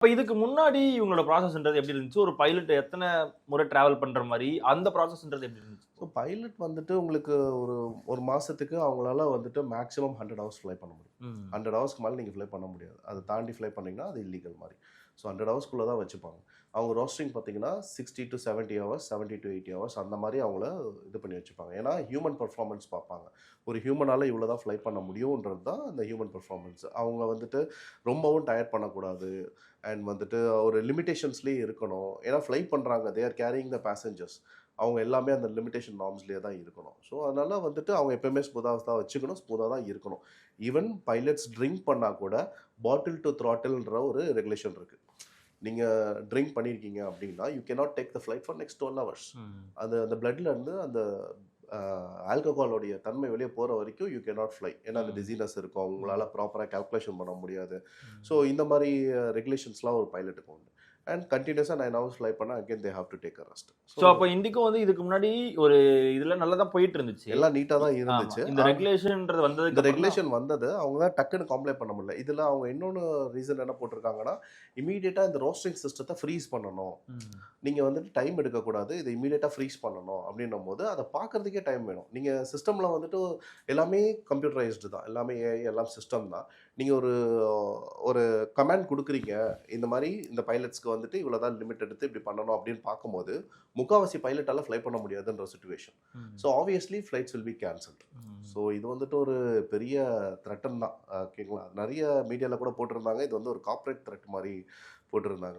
இப்ப இதுக்கு முன்னாடி இவங்களோட ப்ராசஸ்ன்றது எப்படி இருந்துச்சு? ஒரு பைலட் எத்தன முறை டிராவல் பண்ற மாரி, அந்த ப்ராசஸ்ன்றது எப்படி இருந்துச்சு? ஸோ பைலட் வந்துட்டு உங்களுக்கு ஒரு ஒரு மாசத்துக்கு அவங்களால வந்துட்டு மேக்ஸிமம் 100 ஹவர்ஸ் ஃப்ளை பண்ண முடியும். ம். 100 ஹவர்ஸ்க்கு மேல நீங்க ஃப்ளை பண்ண முடியாது. அத தாண்டி ஃப்ளை பண்ணீங்கன்னா, அது இல்லீகல் மாரி. ஸோ 100 ஹவர்ஸ்க்குள்ள தான் வச்சுப்பாங்க. அவங்க ரோஸ்டரிங் பார்த்தீங்கன்னா, 60 டூ 70 ஹவர்ஸ், 70 டூ 80 ஹவர்ஸ் அந்த மாரி அவங்கள இது பண்ணி வச்சுப்பாங்க. ஏன்னா, ஹியூமன் பெர்ஃபார்மன்ஸ் பார்ப்பாங்க. ஒரு ஹியூமனால இவ்வளோ தான் ஃப்ளை பண்ண முடியும்ன்றது தான் அந்த ஹியூமன் பெர்ஃபார்மன்ஸ். அவங்க வந்துட்டு ரொம்பவும் டயர்ட் பண்ணக்கூடாது. அண்ட் வந்துட்டு ஒரு லிமிட்டேஷன்ஸ்லயே இருக்கணும். ஏன்னா ஃப்ளை பண்றாங்க. They are carrying the passengers. அவங்க எல்லாமே அந்த லிமிட்டேஷன் நார்ம்ஸ்லயே தான் இருக்கணும். ஸோ அதனால வந்துட்டு அவங்க எப்பவுமே ஸ்மூத்தா தான் வச்சுக்கணும். ஸ்மூத்தா தான் இருக்கணும். ஈவன் பைலட்ஸ் ட்ரிங்க் பண்ணா கூட பாட்டில் டூ த்ராட்டில்ன்ற ஒரு ரெகுலேஷன் இருக்கு. நீங்க ட்ரிங்க் பண்ணியிருக்கீங்க அப்படின்னா, you cannot take the flight for next 12 hours. ம். அது அந்த பிளட்ல இருந்து அந்த ஆல்கஹாலோடைய தன்மை வெளியே போற வரைக்கும் யூ கேனாட் ஃப்ளை. ஏன்னா அந்த ம். டிசீனஸ் இருக்கும். ம். உங்களால ப்ராப்பரா கால்குலேஷன் பண்ண முடியாது. ஸோ ம். இந்த மாரி ரெகுலேஷன்ஸ்லாம் ஒரு பைலட்டுக்கு உண்டு. அண்ட் கன்டினியூஸா 9 ஹவர்ஸ் ஃப்ளை பண்ணா again they have to take a rest. So so அப்ப இண்டிகோ வந்து இதுக்கு முன்னாடி ஒரு இதுல நல்லா தான் போயிட்டு இருந்துச்சு. எல்லாம் நீட்டா தான் ஆமா. இருந்துச்சு. இந்த ரெகுலேஷன்ன்றது இந்த வந்ததுக்கு அப்புறம் தான் ரெகுலேஷன் வந்தது. அவங்க டக்குன்னு காம்ப்ளை பண்ண முடியல. இதுல அவங்க இன்னொன்னு ரீசன் என்ன போட்டிருக்காங்கன்னா, இம்மீடியட்டா இந்த ரோஸ்டிங் சிஸ்டத்த ஃப்ரீஸ் பண்ணணும். ம். நீங்க வந்துட்டு டைம் எடுக்கக்கூடாது. இத இம்மீடியட்டா ஃப்ரீஸ் பண்ணணும் அப்படின்னும்போது, அத பார்க்கறதுக்கே டைம் வேணும். நீங்க சிஸ்டம்ல வந்துட்டு எல்லாமே கம்ப்யூட்டரைஸ்டு தான். எல்லாமே ஏஐ எல்லாம் சிஸ்டம் தான். நீங்க ஒரு ஒரு கமாண்ட் குடுக்குறீங்க. இந்த மாரி இந்த பைலட்ஸ்க்கு வந்துட்டு இவ்வளோ தான் லிமிட் எடுத்து இப்படி பண்ணணும் அப்படின்னு பார்க்கும்போது, முக்காவாசி பைலட்டால ஃப்ளை பண்ண முடியாதுன்ற சிச்சுவேஷன். ம். So obviously flights will be cancelled. ம். ஸோ இது வந்துட்டு ஒரு பெரிய த்ரெட்டன் தான். ஓகேங்களா? நெறைய மீடியால கூட போட்டிருந்தாங்க. இது வந்து ஒரு கார்ப்பரேட் த்ரெட் மாரி போட்டிருந்தாங்க.